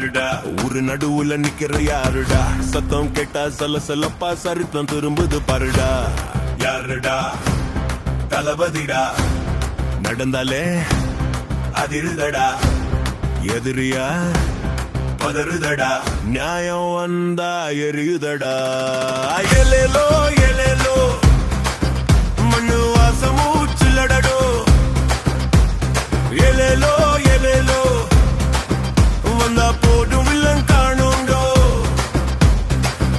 யாருடா ஒரு நடுவுல நிக்கிற யாருடா சத்தம் கேட்டா சலசலப்பா சரித்தம் திரும்புது பாருடா யாருடா தளபதிடா நடந்தாலே அதிருதடா எதிரியா பதறுதடா நியாயம் வந்தா எரியுதடா எலேலோ எலேலோ மண்ணு வாசமூச்சுலடடோ எலேலோ எலேலோ வந்தா போடும் வில்லன் காணுண்டோ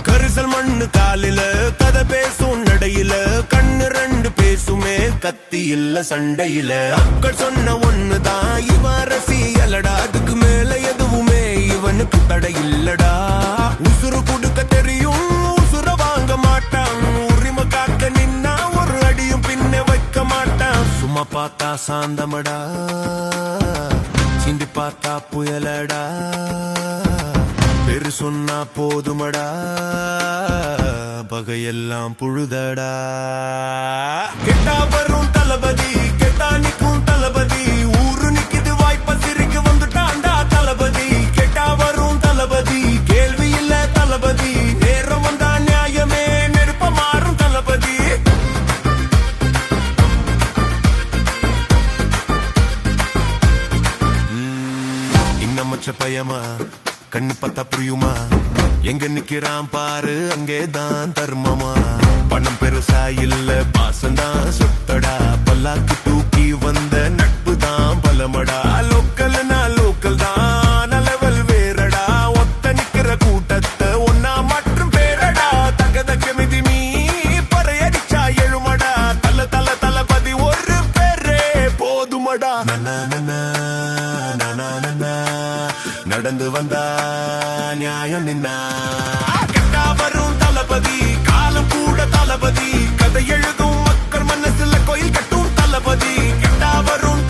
கரிசல் மண்ணு காலில கதை பேசும் நடையில கண்ணு ரெண்டு பேசுமே கத்தி இல்ல சண்டையில அக்கள் சொன்ன ஒண்ணுதான் இவன் ரசியலடா அதுக்கு மேல எதுவுமே இவனுக்கு தடை இல்லடா உசுறு கொடுக்க தெரியும் உசுர வாங்க மாட்டான் உரிமை காக்க நின்னா ஒரு அடியும் பின்ன வைக்க மாட்டான் சும்மா பார்த்தா சாந்தமடா சிண்டி பார்த்தா புயலடா பெரு சொன்னா போதுமடா பகையெல்லாம் புழுதடா கெட்டா வரும் தளபதி கெட்டா நிக்கும் தளபதி ஊரு நிக்குது வாய்ப்ப சிரிக்கு வந்துட்டாண்டா தளபதி கெட்டா வரும் தளபதி கேள்வி இல்ல தளபதி நேரம் வந்தா நியாயமே நெருப்ப மாறும் தளபதி இன்னமச்ச பயமா கண்ணு பார்த்தா புரியுமா எங்க நிக்கிறான் பாரு அங்கேதான் தர்மமா பணம் பெருசா இல்ல பாசந்தான் சொத்தடா பல்லாக்கு தூக்கி வந்த நட்பு தான் பலமடா லோக்கல்னா லோக்கல் தான் லெவல் வேறடா ஒத்த நிக்கிற கூட்டத்தை ஒன்னா மற்றும் பேரடா தகதக்க மிதிமீ பறையடிச்சா எழுமடா தல தல தளபதி ஒரு பேரே போதுமடா நடந்து வந்தா நியாயம் நின்னா கெட்டா வரும் தளபதி காலம் கூட தளபதி கதை எழுதும் மக்கள் மனசுல கோயில் கட்டும் தளபதி கெட்டா வரும்